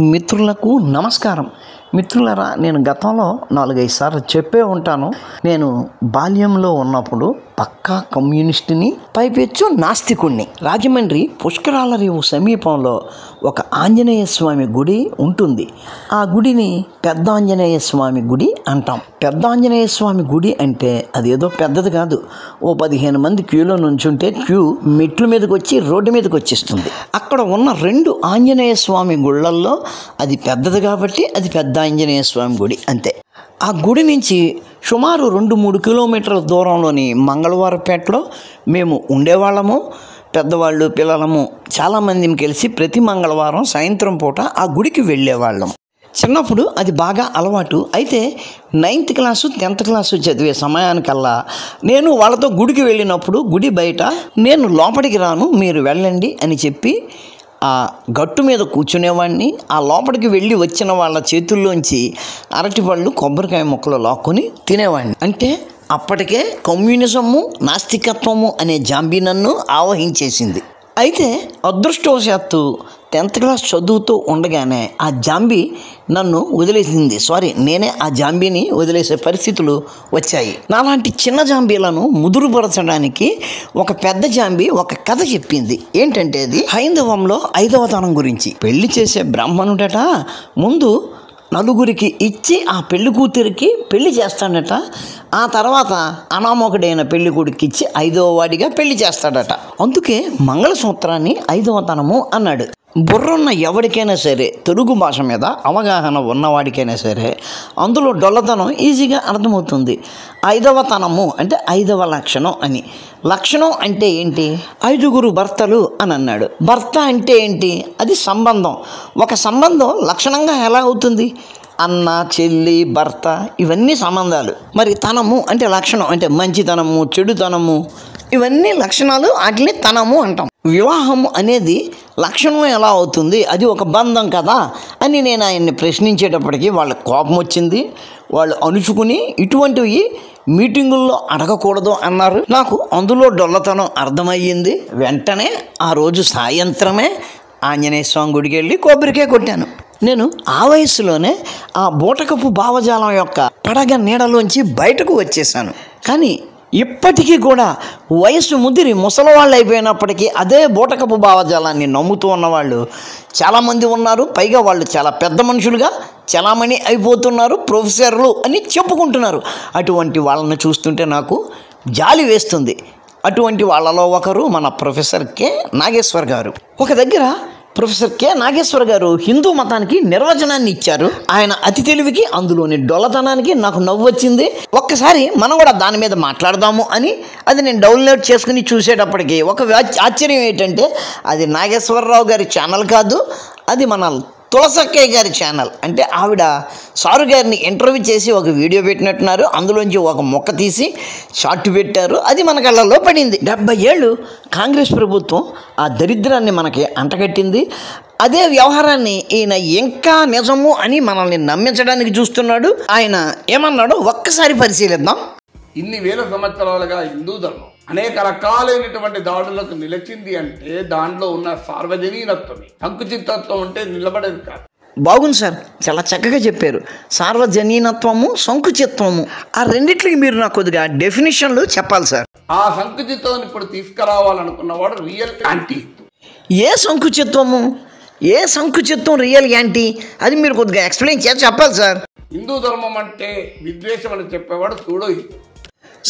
మిత్రులకు నమస్కారం. మిత్రులరా, నేను గతంలో 4-5 సార్లు చెప్పే ఉంటాను. నేను బాల్యంలో ఉన్నప్పుడు పక్కా కమ్యూనిస్టుని, పైపెచ్చు నాస్తికుణ్ణి. రాజమండ్రి పుష్కరాల రేవు సమీపంలో ఒక ఆంజనేయ స్వామి గుడి ఉంటుంది. ఆ గుడిని పెద్ద ఆంజనేయ స్వామి గుడి అంటాం. పెద్ద ఆంజనేయ స్వామి గుడి అంటే అదేదో పెద్దది కాదు. ఓ 15 మంది క్యూలో నుంచుంటే క్యూ మెట్ల మీదకి వచ్చి రోడ్డు మీదకి వచ్చేస్తుంది. అక్కడ ఉన్న 2 ఆంజనేయ స్వామి గుళ్ళల్లో అది పెద్దది కాబట్టి అది పెద్ద ఆంజనేయ స్వామి గుడి అంతే. ఆ గుడి నుంచి సుమారు 2-3 కిలోమీటర్ల దూరంలోని మంగళవారపేటలో మేము ఉండేవాళ్ళము. పెద్దవాళ్ళు, పిల్లలము చాలామంది కలిసి ప్రతి మంగళవారం సాయంత్రం పూట ఆ గుడికి వెళ్ళేవాళ్ళం. చిన్నప్పుడు అది బాగా అలవాటు. అయితే 9th క్లాసు 10th క్లాసు చదివే సమయానికల్లా నేను వాళ్ళతో గుడికి వెళ్ళినప్పుడు గుడి బయట నేను లోపలికి రాను, మీరు వెళ్ళండి అని చెప్పి ఆ గట్టు మీద కూర్చునేవాడిని. ఆ లోపలికి వెళ్ళి వచ్చిన వాళ్ళ చేతుల్లోంచి అరటిపళ్ళు, కొబ్బరికాయ ముక్కలు లాక్కొని తినేవాడిని. అంటే అప్పటికే కమ్యూనిజము, నాస్తికత్వము అనే జాంబీ నన్ను ఆవహించేసింది. అయితే అదృష్టవశాత్తు 10th క్లాస్ చదువుతూ ఉండగానే ఆ జాంబీ నన్ను వదిలేసింది. నేనే ఆ జాంబీని వదిలేసే పరిస్థితులు వచ్చాయి. నాలాంటి చిన్న జాంబీలను ముదురుపరచడానికి ఒక పెద్ద జాంబీ ఒక కథ చెప్పింది. ఏంటంటే అది హైందవంలో 5వ తనం గురించి. పెళ్లి చేసే బ్రాహ్మణుడట ముందు 4గురికి ఇచ్చి ఆ పెళ్లి కూతురికి పెళ్లి చేస్తాడట. ఆ తర్వాత అనామకుడైన పెళ్లి కొడుకు ఇచ్చి 5వ వాడిగా పెళ్లి చేస్తాడట. అందుకే మంగళసూత్రాన్ని 5వ తనము అన్నాడు. బుర్రున్న ఎవరికైనా సరే, తెలుగు భాష మీద అవగాహన ఉన్నవాడికైనా సరే అందులో డొల్లతనం ఈజీగా అర్థమవుతుంది. 5వ తనము అంటే 5వ లక్షణం అని. లక్షణం అంటే ఏంటి? 5గురు భర్తలు అని అన్నాడు. భర్త అంటే ఏంటి? అది సంబంధం. ఒక సంబంధం లక్షణంగా ఎలా అవుతుంది? అన్న, చెల్లి, భర్త ఇవన్నీ సంబంధాలు. మరి తనము అంటే లక్షణం, అంటే మంచితనము, చెడుతనము ఇవన్నీ లక్షణాలు, వాటిని తనము అంటాం. వివాహము అనేది లక్షణం ఎలా అవుతుంది? అది ఒక బంధం కదా అని నేను ఆయన్ని ప్రశ్నించేటప్పటికీ వాళ్ళకి కోపం వచ్చింది. వాళ్ళు అణుచుకుని ఇటువంటివి మీటింగుల్లో అడగకూడదు అన్నారు. నాకు అందులో డొల్లతనం అర్థమయ్యింది. వెంటనే ఆ రోజు సాయంత్రమే ఆంజనేయ స్వామి గుడికి వెళ్ళి కొబ్బరికాయ కొట్టాను. నేను ఆ వయసులోనే ఆ బూటకపు భావజాలం యొక్క పడగ నీడలోంచి బయటకు వచ్చేసాను. కానీ ఇప్పటికీ కూడా వయసు ముదిరి ముసలివాళ్ళు అయిపోయినప్పటికీ అదే బూటకపు భావజాలాన్ని నమ్ముతూ ఉన్నవాళ్ళు చాలామంది ఉన్నారు. పైగా వాళ్ళు చాలా పెద్ద మనుషులుగా చలామణి అయిపోతున్నారు, ప్రొఫెసర్లు అని చెప్పుకుంటున్నారు. అటువంటి వాళ్ళని చూస్తుంటే నాకు జాలి వేస్తుంది. అటువంటి వాళ్ళలో ఒకరు మన ప్రొఫెసర్ కె నాగేశ్వర్ గారు. ఒక దగ్గర ప్రొఫెసర్ కె నాగేశ్వర్ గారు హిందూ మతానికి నిర్వచనాన్ని ఇచ్చారు. ఆయన అతి తెలివికి, అందులోని డొల్లతనానికి నాకు నవ్వు వచ్చింది. ఒక్కసారి మనం కూడా దాని మీద మాట్లాడదాము అని అది నేను డౌన్లోడ్ చేసుకుని చూసేటప్పటికి ఒక ఆశ్చర్యం ఏంటంటే అది నాగేశ్వరరావు గారి ఛానల్ కాదు, అది మన తులసక్కయ్య గారి ఛానల్. అంటే ఆవిడ సారు గారిని ఇంటర్వ్యూ చేసి ఒక వీడియో పెట్టినట్టున్నారు. అందులోంచి ఒక మొక్క తీసి షార్ట్ పెట్టారు. అది మన కళ్ళల్లో పడింది. 70 ఏళ్ళు కాంగ్రెస్ ప్రభుత్వం ఆ దరిద్రాన్ని మనకి అంటగట్టింది. అదే వ్యవహారాన్ని ఈయన ఇంకా నిజము అని మనల్ని నమ్మించడానికి చూస్తున్నాడు. ఆయన ఏమన్నాడో ఒక్కసారి పరిశీలిద్దాం. ఇన్ని వేల సంవత్సరాలుగా హిందూ ధర్మం అనేక రకాలైనటువంటి దాడులకు నిలిచింది అంటే దాంట్లో ఉన్న సార్వజనీనత్వమే. సంకుచితత్వం అంటే నిలబడేది కాదు. బాగుంది సార్, చాలా చక్కగా చెప్పారు. సార్వజనీనత్వము, సంకుచిత్వము, ఆ రెండిట్లకి మీరు నాకు కొద్దిగా డెఫినేషన్లు చెప్పాలి సార్. ఆ సంకుచిత్వాన్ని ఇప్పుడు తీసుకురావాలనుకున్నవాడు రియల్ యాంటీ. ఏ సంకుచిత్వము, ఏ సంకుచిత్వం రియల్ యాంటీ, అది మీరు కొద్దిగా ఎక్స్ప్లెయిన్ చేసి చెప్పాలి సార్. హిందూ ధర్మం అంటే విద్వేషం అని చెప్పేవాడు సూడో హిందూ.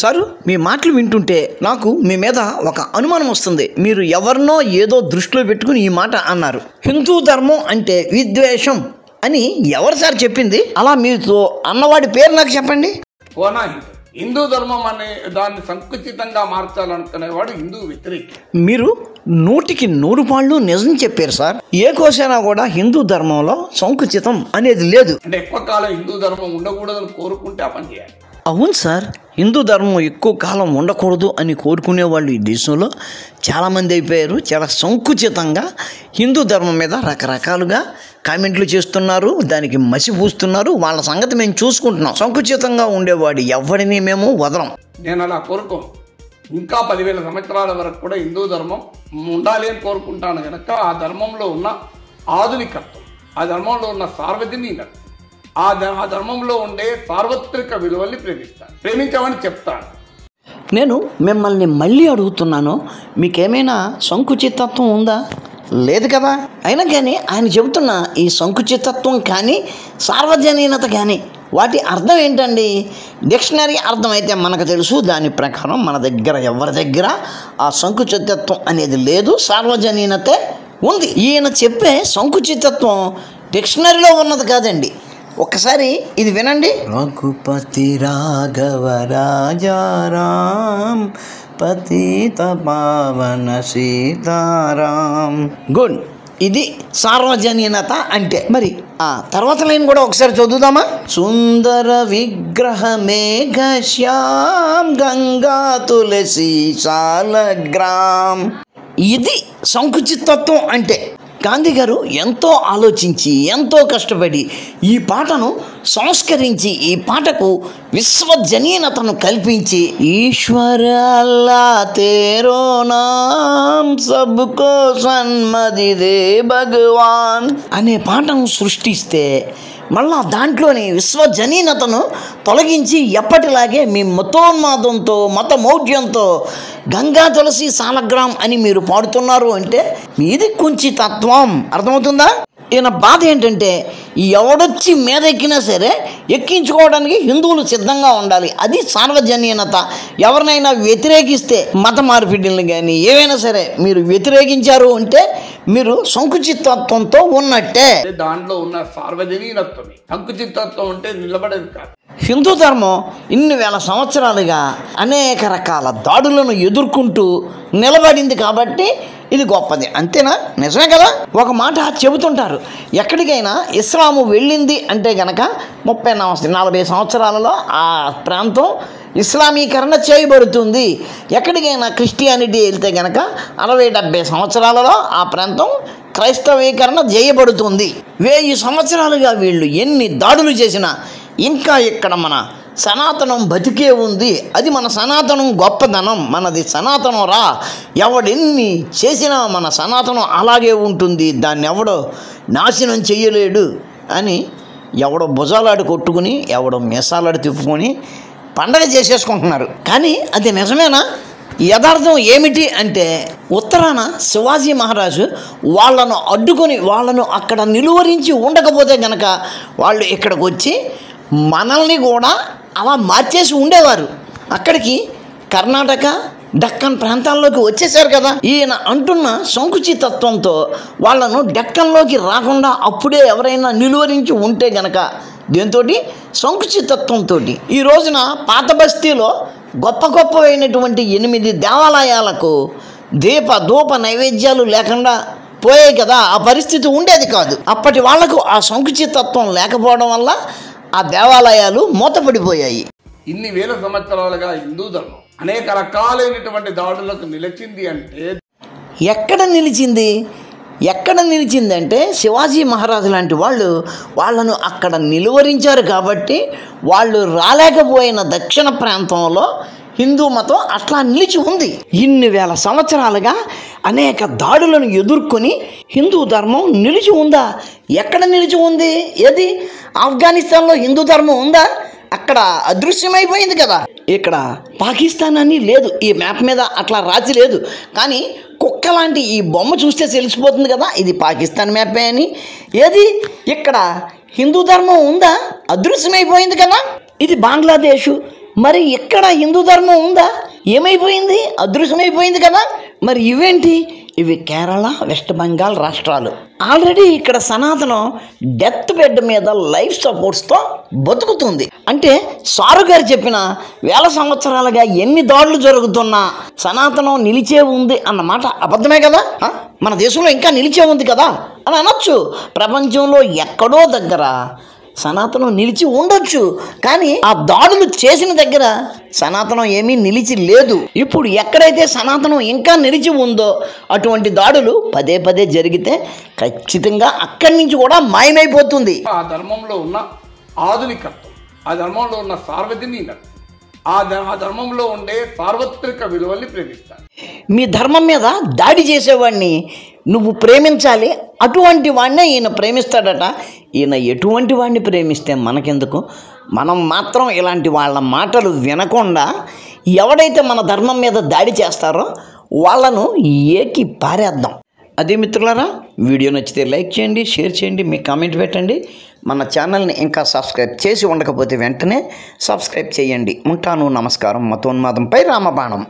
సారు, మీ మాటలు వింటుంటే నాకు మీ మీద ఒక అనుమానం వస్తుంది. మీరు ఎవరినో ఏదో దృష్టిలో పెట్టుకుని ఈ మాట అన్నారు. హిందూ ధర్మం అంటే విద్వేషం అని ఎవరు సార్ చెప్పింది? అలా మీతో అన్నవాడి పేరు నాకు చెప్పండి. కోనా హిందూ ధర్మం అనే దాన్ని సంకుచితంగా మార్చాలనుకునేవాడు హిందూ వ్యతిరేకి. మీరు 100కి 100 పాళ్ళు నిజం చెప్పారు సార్. ఏ కోసైనా కూడా హిందూ ధర్మంలో సంకుచితం అనేది లేదు. అంటే ఎక్కువ కాలం హిందూ ధర్మం ఉండకూడదని కోరుకుంటే ఆ పని చేయాలి. అవును సార్, హిందూ ధర్మం ఎక్కువ కాలం ఉండకూడదు అని కోరుకునే వాళ్ళు ఈ దేశంలో చాలామంది అయిపోయారు. చాలా సంకుచితంగా హిందూ ధర్మం మీద రకరకాలుగా కామెంట్లు చేస్తున్నారు, దానికి మసి పూస్తున్నారు. వాళ్ళ సంగతి మేము చూసుకుంటున్నాం. సంకుచితంగా ఉండేవాడు ఎవరిని మేము వదలం. నేను అలా కోరుకోను. ఇంకా 10,000 సంవత్సరాల వరకు కూడా హిందూ ధర్మం ఉండాలి అని కోరుకుంటాను కనుక ఆ ధర్మంలో ఉన్న ఆధునికత్వం, ఆ ధర్మంలో ఉన్న సార్వజనీనత, ఆ ధర్మంలో ఉండే సార్వత్రిక విలువల్ని ప్రేమిస్తాను, ప్రేమించామని చెప్తాను. నేను మిమ్మల్ని మళ్ళీ అడుగుతున్నాను, మీకేమైనా సంకుచితత్వం ఉందా? లేదు కదా. అయినా కానీ ఆయన చెబుతున్న ఈ సంకుచితత్వం కానీ సార్వజనీనత కానీ వాటి అర్థం ఏంటండి? డిక్షనరీ అర్థం అయితే మనకు తెలుసు, దాని ప్రకారం మన దగ్గర ఎవరి దగ్గర ఆ సంకుచితత్వం అనేది లేదు, సార్వజనీనతే ఉంది. ఈయన చెప్పే సంకుచితత్వం డిక్షనరీలో ఉన్నది కాదండి. ఒకసారి ఇది వినండి. రఘుపతి రాఘవ రాజారాం పతిత పావన సీతారాం. గుడ్. ఇది సార్వజనీనత అంటే. మరి ఆ తర్వాత లైన్ కూడా ఒకసారి చదువుదామా? సుందర విగ్రహ మేఘశ్యాం గంగా తులసి సాలగ్రాం. ఇది సంకుచితత్వం అంటే. గాంధీ గారు ఎంతో ఆలోచించి ఎంతో కష్టపడి ఈ పాటను సంస్కరించి ఈ పాటకు విశ్వజనీనతను కల్పించి ఈశ్వర అల్లా తేరో నామ్ సబ్కో సన్మది దే భగవాన్ అనే పాటను సృష్టిస్తే మళ్ళా దాంట్లోని విశ్వజనీనతను తొలగించి ఎప్పటిలాగే మీ మతోన్మాదంతో మత మౌఢ్యంతో గంగా తులసి సాలగ్రామ్ అని మీరు పాడుతున్నారు అంటే మీది కుంచితత్వం. అర్థమవుతుందా? ఈయన బాధ ఏంటంటే ఎవడొచ్చి మీద ఎక్కినా సరే ఎక్కించుకోవడానికి హిందువులు సిద్ధంగా ఉండాలి. అది సార్వజనీనత. ఎవరినైనా వ్యతిరేకిస్తే మత మార్పిడిని కానీ ఏవైనా సరే మీరు వ్యతిరేకించారు అంటే మీరు సంకుచితత్వంతో ఉన్నట్టే. దాంట్లో ఉన్న సార్వజనీనత్వమే. సంకుచితత్వం అంటే నిలబడేది కాదు. హిందూ ధర్మం ఇన్ని వేల సంవత్సరాలుగా అనేక రకాల దాడులను ఎదుర్కొంటూ నిలబడింది కాబట్టి ఇది గొప్పది. అంతేనా? నిజమే కదా. ఒక మాట చెబుతుంటారు, ఎక్కడికైనా ఇస్లాము వెళ్ళింది అంటే గనక 40 సంవత్సరాలలో ఆ ప్రాంతం ఇస్లామీకరణ చేయబడుతుంది. ఎక్కడికైనా క్రిస్టియానిటీ వెళ్తే గనక 60-70 సంవత్సరాలలో ఆ ప్రాంతం క్రైస్తవీకరణ చేయబడుతుంది. 1000 సంవత్సరాలుగా వీళ్ళు ఎన్ని దాడులు చేసినా ఇంకా ఇక్కడ మన సనాతనం బతికే ఉంది. అది మన సనాతనం గొప్పదనం, మనది సనాతనం రా. ఎవడెన్ని చేసినా మన సనాతనం అలాగే ఉంటుంది, దాన్ని ఎవడో నాశనం చెయ్యలేడు అని ఎవడో భుజాలాడి కొట్టుకుని ఎవడో మీసాలాడి తిప్పుకొని పండగ చేసేసుకుంటున్నారు. కానీ అది నిజమేనా? యథార్థం ఏమిటి అంటే ఉత్తరాన శివాజీ మహారాజు వాళ్ళను అడ్డుకొని వాళ్ళను అక్కడ నిలువరించి ఉండకపోతే గనక వాళ్ళు ఇక్కడికి వచ్చి మనల్ని కూడా అలా మార్చేసి ఉండేవారు. అక్కడికి కర్ణాటక డక్కన్ ప్రాంతాల్లోకి వచ్చేసారు కదా. ఈయన అంటున్న సంకుచితత్వంతో వాళ్ళను డక్కన్లోకి రాకుండా అప్పుడే ఎవరైనా నిలువరించి ఉంటే గనక దీంతో సంకుచితత్వంతో ఈ రోజున పాత బస్తీలో గొప్పవైనటువంటి 8 దేవాలయాలకు ధూప నైవేద్యాలు లేకుండా పోయాయి కదా. ఆ పరిస్థితి ఉండేది కాదు. అప్పటి వాళ్లకు ఆ సంకుచితత్వం లేకపోవడం వల్ల ఆ దేవాలయాలు మూతపడిపోయాయి. ఇన్ని వేల సంవత్సరాలుగా హిందూ ధర్మం అనేక రకాలైనటువంటి దాడులకు నిలిచింది అంటే ఎక్కడ నిలిచిందంటే శివాజీ మహారాజు లాంటి వాళ్ళను అక్కడ నిలువరించారు కాబట్టి వాళ్ళు రాలేకపోయిన దక్షిణ ప్రాంతంలో హిందూ మతం అట్లా నిలిచి ఉంది. ఇన్ని వేల సంవత్సరాలుగా అనేక దాడులను ఎదుర్కొని హిందూ ధర్మం నిలిచి ఉందా? ఎక్కడ నిలిచి ఉంది? ఏది? ఆఫ్ఘనిస్తాన్లో హిందూ ధర్మం ఉందా? అక్కడ అదృశ్యమైపోయింది కదా. ఇక్కడ పాకిస్తాన్ అని లేదు, ఈ మ్యాప్ మీద అట్లా రాసి లేదు. కానీ కుక్క లాంటి ఈ బొమ్మ చూస్తే తెలిసిపోతుంది కదా ఇది పాకిస్తాన్ మ్యాపే అని. ఏది? ఇక్కడ హిందూ ధర్మం ఉందా? అదృశ్యమైపోయింది కదా. ఇది బంగ్లాదేశ్. మరి ఇక్కడ హిందూ ధర్మం ఉందా? ఏమైపోయింది? అదృశ్యమైపోయింది కదా. మరి ఇవేంటి? ఇవి కేరళ, వెస్ట్ బెంగాల్ రాష్ట్రాలు. ఆల్రెడీ ఇక్కడ సనాతనం డెత్ బెడ్ మీద లైఫ్ సపోర్ట్స్తో బతుకుతుంది. అంటే సారు గారు చెప్పిన వేల సంవత్సరాలుగా ఎన్ని దాడులు జరుగుతున్నా సనాతనం నిలిచే ఉంది అన్నమాట అబద్ధమే కదా. మన దేశంలో ఇంకా నిలిచే ఉంది కదా అని అనొచ్చు. ప్రపంచంలో ఎక్కడో దగ్గర సనాతనం నిలిచి ఉండొచ్చు, కానీ ఆ దాడులు చేసిన దగ్గర సనాతనం ఏమీ నిలిచి లేదు. ఇప్పుడు ఎక్కడైతే సనాతనం ఇంకా నిలిచి ఉందో అటువంటి దాడులు పదే జరిగితే ఖచ్చితంగా అక్కడి నుంచి కూడా మాయమైపోతుంది. ఆ ధర్మంలో ఉన్న ఆధునికత్వం, ఆ ధర్మంలో ఉన్న సార్వజనీనత, ఆ ధర్మంలో ఉండే సార్వత్రిక విలువల్ని ప్రేమిస్తారు. మీ ధర్మం మీద దాడి చేసేవాడిని నువ్వు ప్రేమించాలి, అటువంటి వాడినే ఈయన ప్రేమిస్తాడట. ఈయన ఎటువంటి వాడిని ప్రేమిస్తే మనకెందుకు? మనం మాత్రం ఇలాంటి వాళ్ళ మాటలు వినకుండా ఎవడైతే మన ధర్మం మీద దాడి చేస్తారో వాళ్ళను ఏకి పారేద్దాం. అదే మిత్రులారా, వీడియో నచ్చితే లైక్ చేయండి, షేర్ చేయండి, మీ కామెంట్ పెట్టండి. మన ఛానల్ని ఇంకా సబ్స్క్రైబ్ చేసి ఉండకపోతే వెంటనే సబ్స్క్రైబ్ చేయండి. ఉంటాను. నమస్కారం. మతోన్మాదంపై రామబాణం.